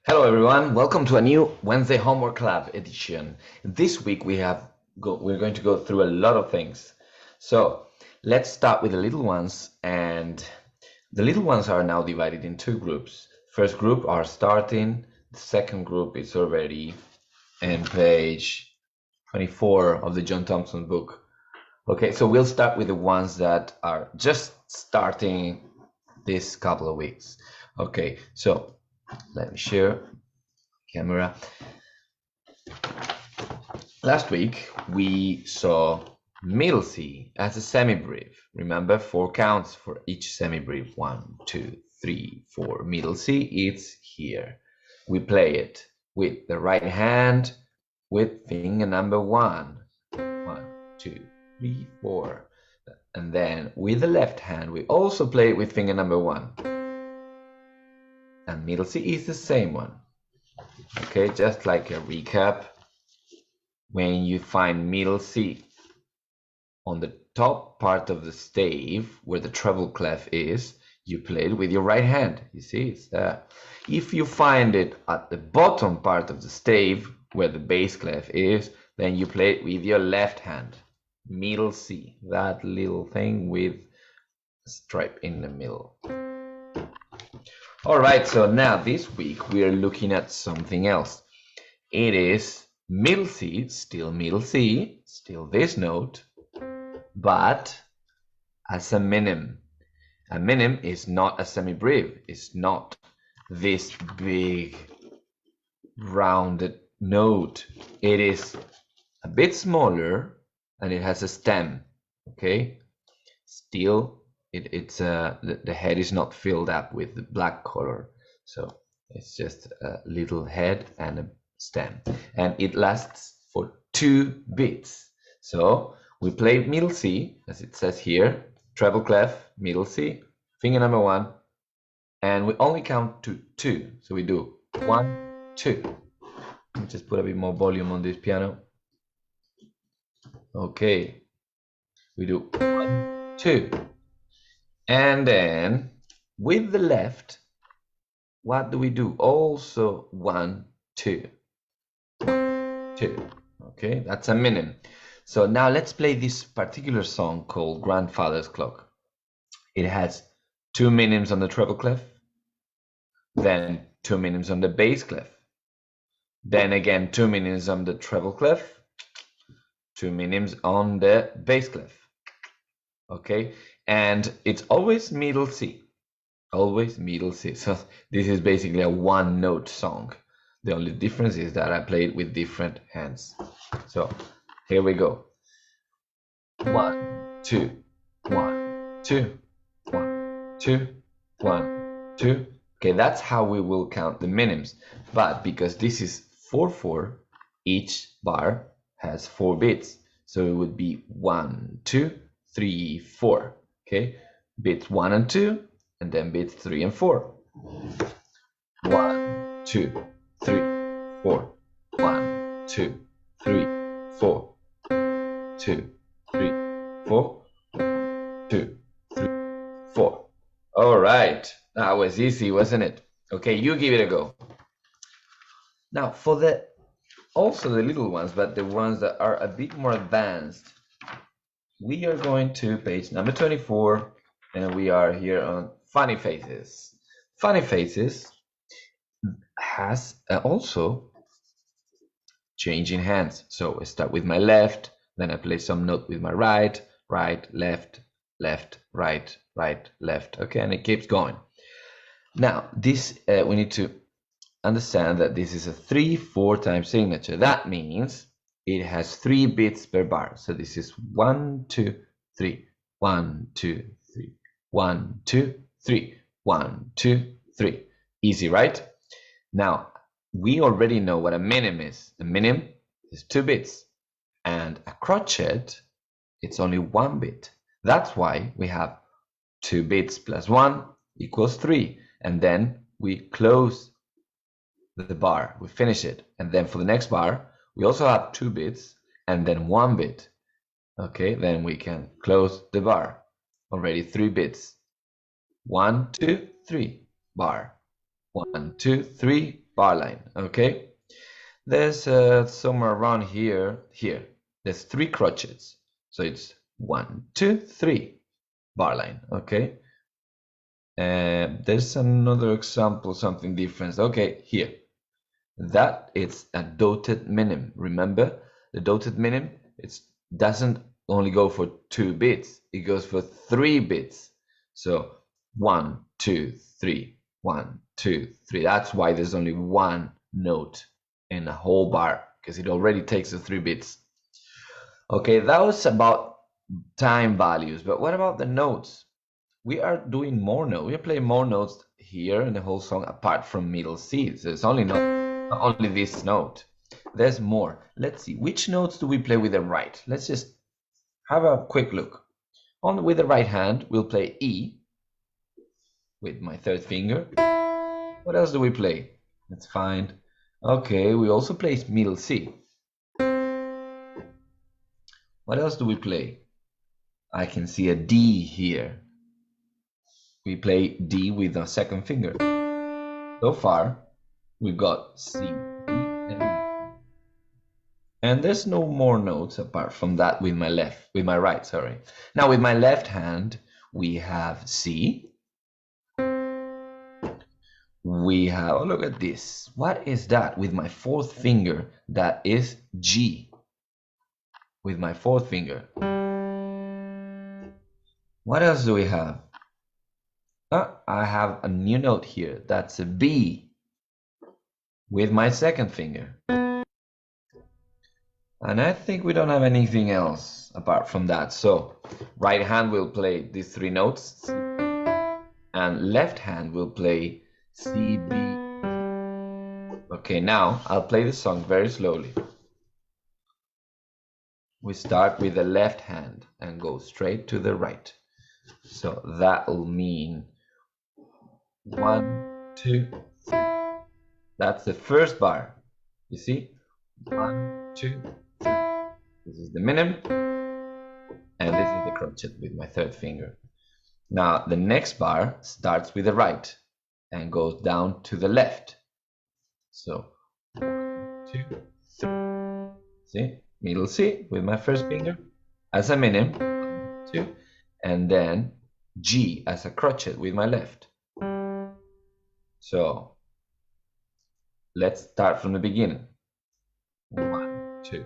Hello everyone, welcome to a new Wednesday Homework Lab edition. This week we're going to go through a lot of things. So let's start with the little ones, and the little ones are now divided in two groups. First group are starting, the second group is already in page 24 of the John Thompson book. Okay, so we'll start with the ones that are just starting this couple of weeks. Okay, so let me share camera. Last week we saw middle C as a semibreve. Remember, 4 counts for each semibreve. 1, 2, 3, 4. Middle C, it's here. We play it with the right hand with finger number 1. 1, 2, 3, 4. And then with the left hand we also play it with finger number 1. And middle C is the same one. Okay, just like a recap, when you find middle C on the top part of the stave where the treble clef is, you play it with your right hand. You see, it's there. If you find it at the bottom part of the stave where the bass clef is, then you play it with your left hand. Middle C, that little thing with a stripe in the middle. All right, so now this week we are looking at something else. It is middle C, still middle C, still this note, but as a minim. A minim is not a semibreve. It's not this big rounded note. It is a bit smaller and it has a stem. Okay, still the head is not filled up with the black color, so it's just a little head and a stem, and it lasts for 2 beats. So we play middle C as it says here, treble clef, middle C, finger number 1, and we only count to 2. So we do 1, 2. Let me just put a bit more volume on this piano. Okay, we do 1, 2. And then with the left, what do we do? Also 1, 2. 1, 2. Okay, that's a minim. So now let's play this particular song called Grandfather's Clock. It has 2 minims on the treble clef, then 2 minims on the bass clef, then again 2 minims on the treble clef, 2 minims on the bass clef. Okay, and it's always middle C, always middle C. So this is basically a one note song. The only difference is that I play it with different hands. So here we go. 1, 2, 1, 2, 1, 2, 1, 2. Okay, that's how we will count the minims. But because this is 4/4, each bar has 4 beats. So it would be 1, 2, 3, 4. Okay, beats 1 and 2, and then beats 3 and 4. 1, 2, 3, 4. 1, 2, 3, 4. 2, 3, 4. 2, 3, 4. All right, that was easy, wasn't it? Okay, you give it a go. Now for also the little ones, but the ones that are a bit more advanced, we are going to page number 24, and we are here on Funny Faces. Funny Faces has also changing hands. So I start with my left, then I play some note with my right, right, left, left, right, right, left. Okay, and it keeps going. Now this we need to understand that this is a 3/4 time signature. That means it has 3 beats per bar. So this is 1, 2, 3, 1, 2, 3, 1, 2, 3, 1, 2, 3. Easy, right? Now we already know what a minim is. A minim is 2 beats, and a crotchet, it's only 1 beat. That's why we have 2 beats plus 1 equals 3, and then we close the bar, we finish it, and then for the next bar we also have 2 beats and then 1 beat. Okay, then we can close the bar. Already 3 beats. 1, 2, 3 bar. 1, 2, 3 bar line, okay? There's somewhere around here, there's 3 crotchets. So it's 1, 2, 3 bar line, okay? There's another example, something different. Okay, here. That is a dotted minim. Remember, the dotted minim, it doesn't only go for 2 bits, it goes for 3 bits. So 1, 2, 3, 1, 2, 3. That's why there's only 1 note in the whole bar, because it already takes the 3 bits. Okay, that was about time values, but what about the notes? We are doing more notes. We are playing more notes here in the whole song apart from middle C. So it's only not only this note. There's more. Let's see. Which notes do we play with the right? Let's just have a quick look. With the right hand, we'll play E with my 3rd finger. What else do we play? Let's find. Okay, we also play middle C. What else do we play? I can see a D here. We play D with our 2nd finger. So far, we've got C, D, and E. And there's no more notes apart from that with my right, sorry. Now with my left hand, we have C. We have, oh, look at this. What is that? With my 4th finger, that is G. With my 4th finger. What else do we have? I have a new note here. That's a B with my 2nd finger. And I think we don't have anything else apart from that. So right hand will play these 3 notes, and left hand will play C, B. Okay, now I'll play the song very slowly. We start with the left hand and go straight to the right. So that will mean 1, 2, 3. That's the first bar. You see? 1, 2, 3. This is the minim, and this is the crotchet with my 3rd finger. Now the next bar starts with the right and goes down to the left. So 1, 2, 3. See? Middle C with my 1st finger as a minim, 1, 2, and then G as a crotchet with my left. So let's start from the beginning. 1, 2,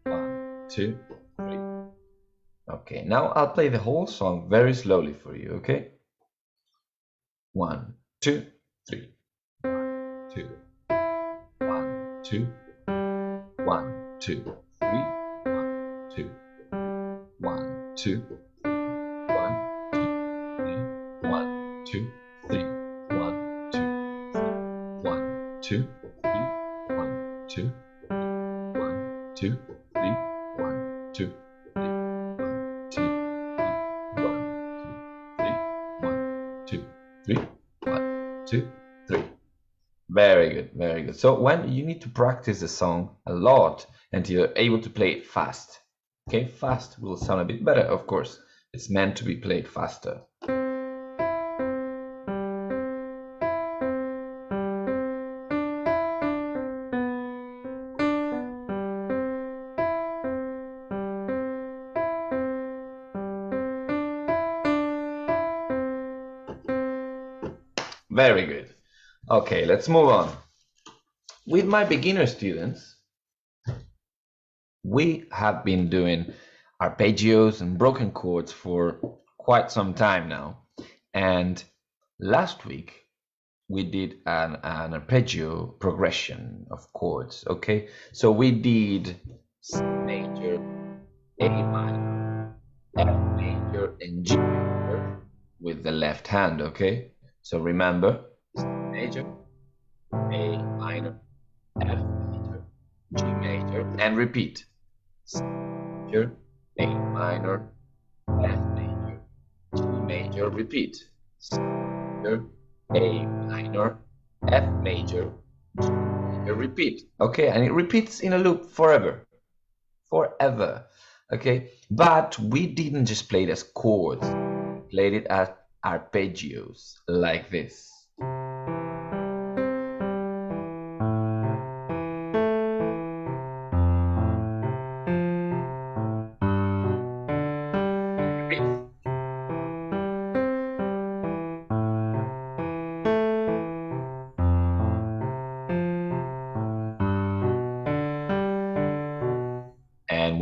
1, 2, 3. Okay, now I'll play the whole song very slowly for you, okay? 1, 2, 3. 1, 2, 1, 2, 1, 2, 3. 1, 2, 1, 2, 1, 2, 3. 1, 2, 3. 1, 2, 3. 1, 2, 1, 2, 3. 1, 2, 3. 1, 2, 3. 1, 2, 3. 1, 2, 3. 1, 2, 3. Very good, very good. So when you need to practice the song a lot until you're able to play it fast. Okay, fast will sound a bit better, of course. It's meant to be played faster. Very good. Okay, let's move on. With my beginner students, we have been doing arpeggios and broken chords for quite some time now. And last week, we did an arpeggio progression of chords, okay? So we did C major, A minor, F major, and G major with the left hand, okay? So remember, C major, A minor, F major, G major, and repeat. C major, A minor, F major, G major, repeat. C major, A minor, F major, G major, repeat. Okay, and it repeats in a loop forever. Forever. Okay, but we didn't just play it as chords, we played it as arpeggios, like this.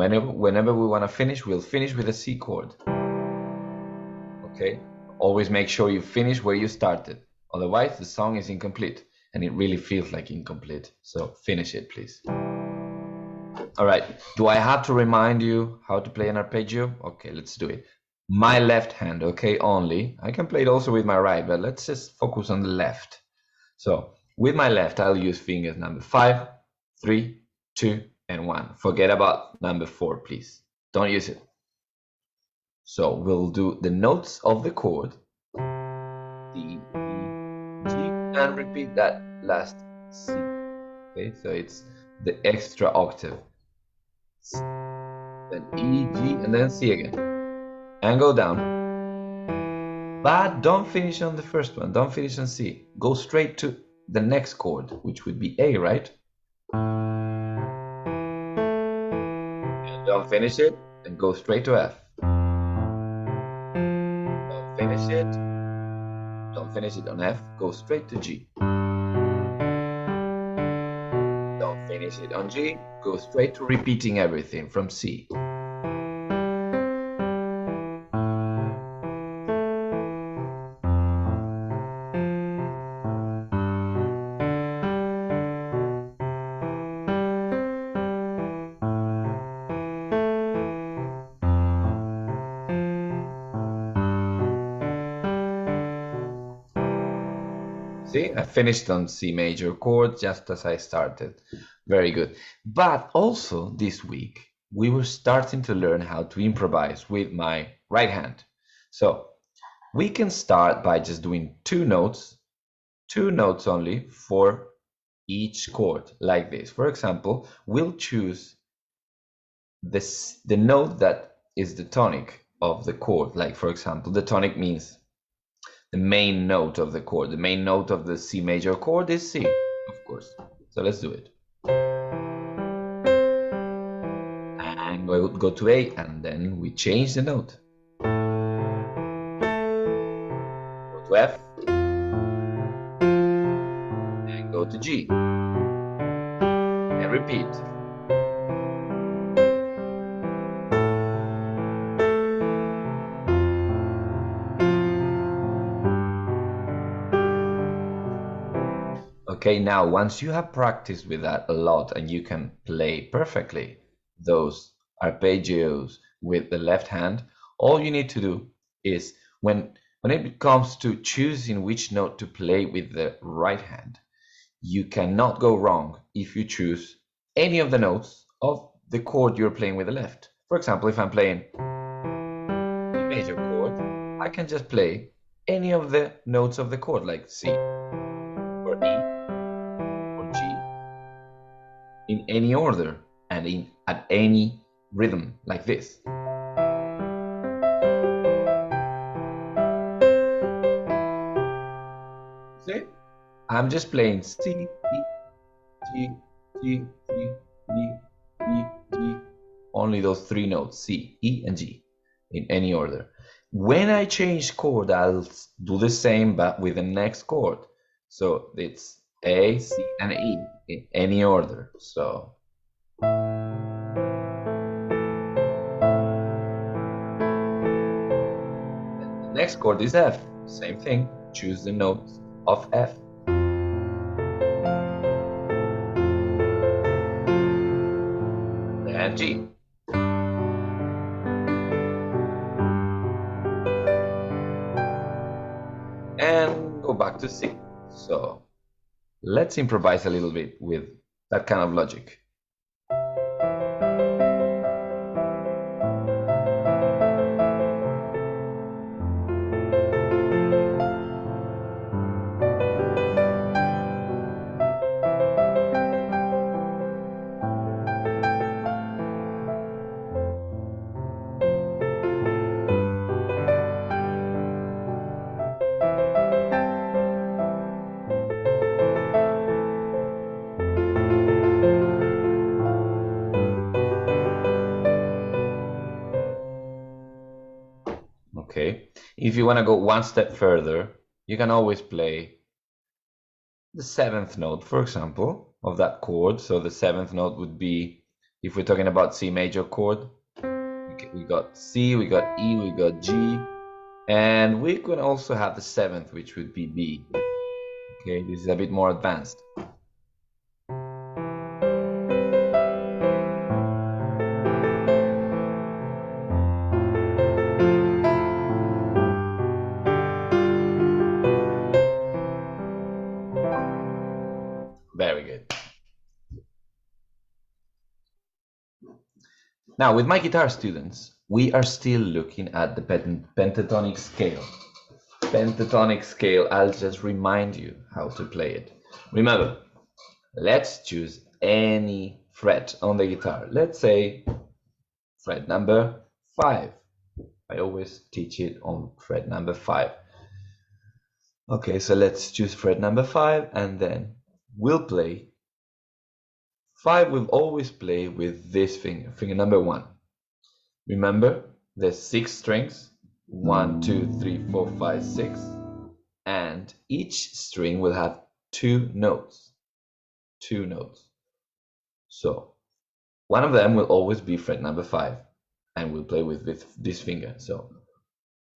whenever we want to finish, we'll finish with a C chord. Okay? Always make sure you finish where you started. Otherwise, the song is incomplete, and it really feels like incomplete. So finish it, please. All right. Do I have to remind you how to play an arpeggio? Okay, let's do it. My left hand, okay, only. I can play it also with my right, but let's just focus on the left. So with my left, I'll use fingers number 5, 3, 2, and 1. Forget about number 4, please. Don't use it. So we'll do the notes of the chord, D, E, G, and repeat that last C. Okay, so it's the extra octave. Then E, G, and then C again. And go down. But don't finish on the first one. Don't finish on C. Go straight to the next chord, which would be A, right? And don't finish it, and go straight to F. Don't finish it. Don't finish it on F. Go straight to G. Don't finish it on G. Go straight to repeating everything from C. See, I finished on C major chord just as I started. Very good. But also this week, we were starting to learn how to improvise with my right hand. So we can start by just doing two notes only for each chord, like this. For example, we'll choose the note that is the tonic of the chord. Like, for example, the tonic means the main note of the chord. The main note of the C major chord is C, of course. So let's do it. And we'll go to A, and then we change the note. Go to F. And go to G. And repeat. Okay, now once you have practiced with that a lot and you can play perfectly those arpeggios with the left hand, all you need to do is when it comes to choosing which note to play with the right hand, you cannot go wrong if you choose any of the notes of the chord you're playing with the left. For example, if I'm playing a major chord, I can just play any of the notes of the chord, like C or E, in any order and at any rhythm, like this. See? I'm just playing C, E, G, G, G, G, G, G. Only those three notes, C, E, and G, in any order. When I change chord, I'll do the same, but with the next chord. So it's A, C, and E in any order. So the next chord is F. Same thing. Choose the notes of F. And G. And go back to C. So let's improvise a little bit with that kind of logic. Okay, if you want to go one step further, you can always play the seventh note, for example, of that chord. So the seventh note would be If we're talking about C major chord, we got C, we got E, we got G, and we could also have the seventh, which would be B. Okay, this is a bit more advanced. Very good. Now, with my guitar students, we are still looking at the pentatonic scale. Pentatonic scale, I'll just remind you how to play it. Remember, let's choose any fret on the guitar. Let's say fret number 5. I always teach it on fret number 5. Okay, so let's choose fret number 5, and then we'll play 5. Will always play with this finger, finger number 1. Remember, there's 6 strings, 1, 2, 3, 4, 5, 6, and each string will have 2 notes. 2 notes. So one of them will always be fret number 5, and we'll play with this finger. So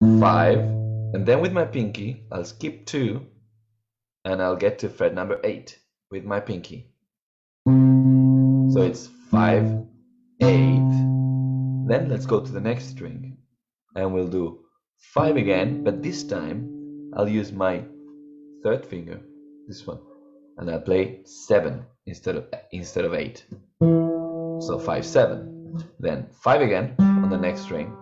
5, and then with my pinky, I'll skip 2, and I'll get to fret number 8 with my pinky. So it's 5, 8. Then let's go to the next string, and we'll do 5 again, but this time I'll use my third finger, this one, and I'll play 7 instead of 8. So 5, 7. Then 5 again on the next string,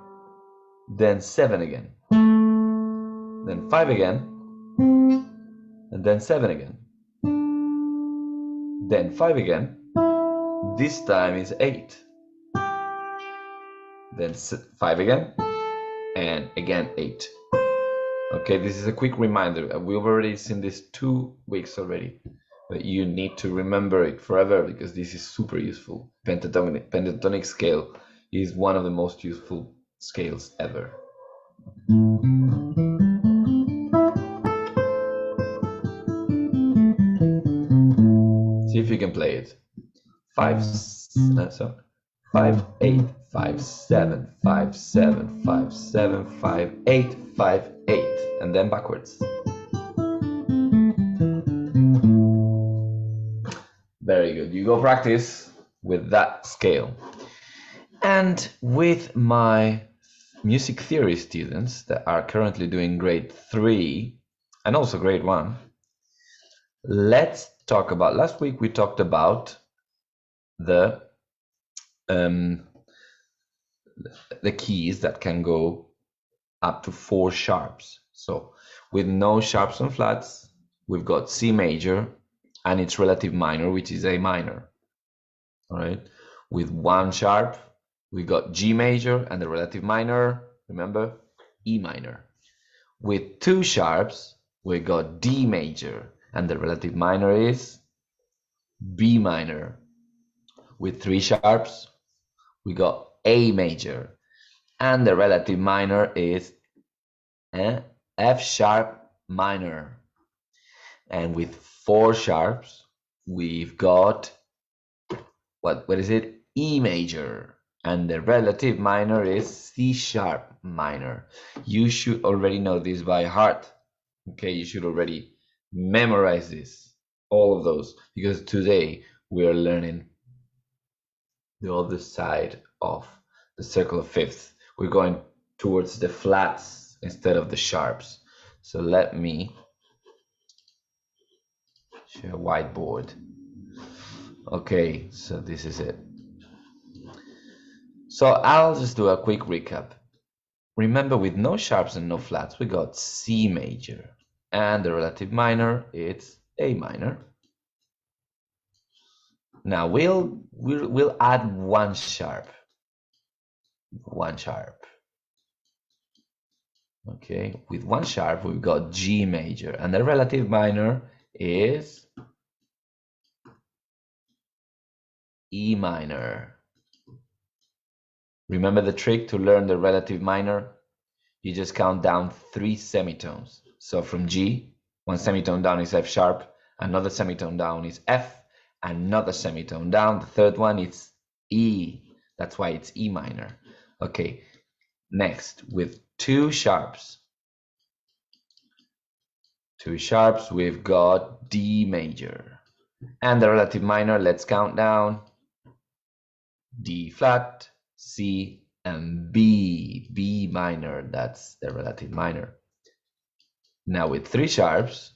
then 7 again, then 5 again, and then 7 again, then 5 again. This time is 8. Then 5 again, and again 8. Okay, this is a quick reminder. We've already seen this 2 weeks already, but you need to remember it forever because this is super useful. Pentatonic scale is one of the most useful scales ever. See if you can play it. 5, 8, 5, 7, 5, 7, 5, 7, 5, 8, 5, 8, and then backwards. Very good. You go practice with that scale. And with my music theory students that are currently doing grade 3 and also grade 1, let's talk about, last week we talked about the keys that can go up to 4 sharps. So with no sharps and flats, we've got C major and its relative minor, which is A minor. All right. With 1 sharp, we got G major and the relative minor, remember, E minor. With 2 sharps, we got D major and the relative minor is B minor. With 3 sharps, we got A major, and the relative minor is F sharp minor. And with 4 sharps, we've got, what is it? E major, and the relative minor is C sharp minor. You should already know this by heart. Okay, you should already memorize this, all of those, because today we are learning the other side of the circle of fifths. We're going towards the flats instead of the sharps. So let me share a whiteboard. Okay, so this is it. So I'll just do a quick recap. Remember, with no sharps and no flats, we got C major, and the relative minor, it's A minor. Now we'll add 1 sharp. 1 sharp. Okay, with 1 sharp we've got G major, and the relative minor is E minor. Remember the trick to learn the relative minor? You just count down 3 semitones. So from G, 1 semitone down is F sharp, another semitone down is F, another semitone down, the third one is E. That's why it's E minor. Okay, next with two sharps. Two sharps, we've got D major. And the relative minor, let's count down. D flat, C, and B. B minor, that's the relative minor. Now with three sharps,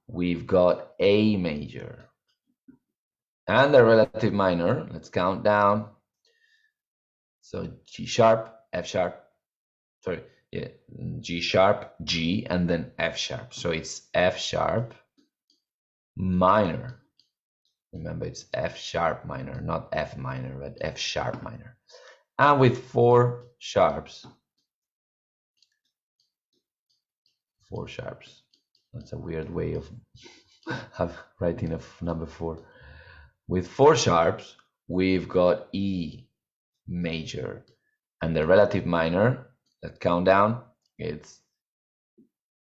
we've got A major. And the relative minor, let's count down. So G sharp, F sharp, sorry, yeah, G sharp, G, and then F sharp. So it's F sharp minor. Remember, it's F sharp minor, not F minor, but F sharp minor. And with four sharps, that's a weird way of writing a number 4. With four sharps, we've got E major, and the relative minor, let's count down, it's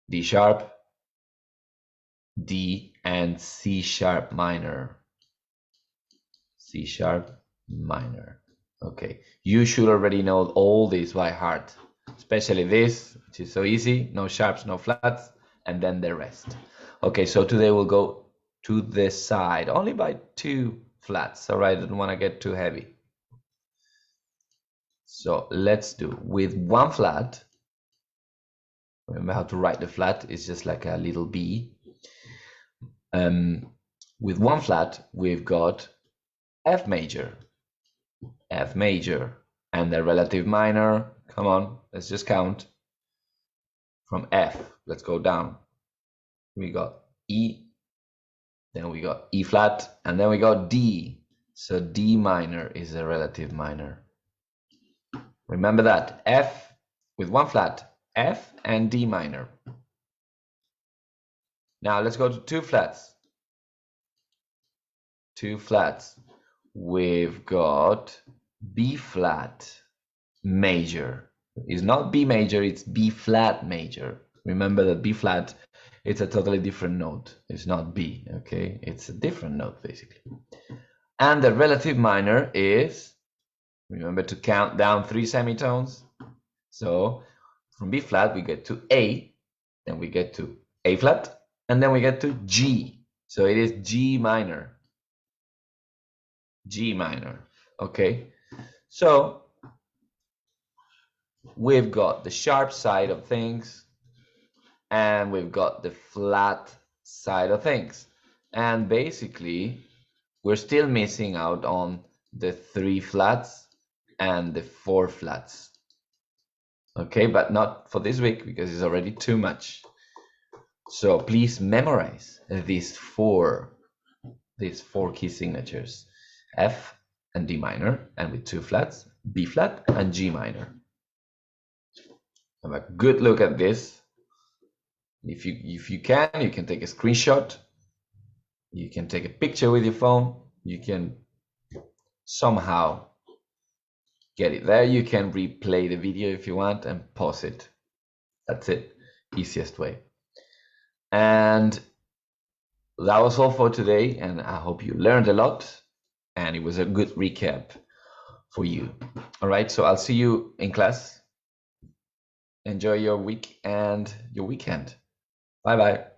D sharp, D, and C sharp minor. C sharp minor. Okay, you should already know all this by heart, especially this, which is so easy, no sharps, no flats, and then the rest. Okay, so today we'll go to the side, only by 2 flats, all right? I don't want to get too heavy. So let's do with 1 flat. Remember how to write the flat, it's just like a little B. With 1 flat, we've got F major, and the relative minor, come on, let's just count. From F, let's go down. We got E, then we got E flat, and then we got D. So D minor is the relative minor. Remember that, F with 1 flat, F and D minor. Now let's go to 2 flats. 2 flats. We've got B flat major. It's not B major, it's B flat major. Remember that B flat, it's a totally different note. It's not B, okay? It's a different note, basically. And the relative minor is, remember to count down 3 semitones. So from B flat, we get to A, then we get to A flat, and then we get to G. So it is G minor. G minor, okay? So we've got the sharp side of things and we've got the flat side of things. And basically, we're still missing out on the 3 flats and the 4 flats. Okay, but not for this week because it's already too much. So please memorize these four key signatures. F and D minor, and with 2 flats, B flat and G minor. Have a good look at this. If you can take a screenshot. You can take a picture with your phone. You can somehow get it there. You can replay the video if you want and pause it. That's it, easiest way. And that was all for today, and I hope you learned a lot. And it was a good recap for you. All right, so I'll see you in class. Enjoy your week and your weekend. Bye-bye.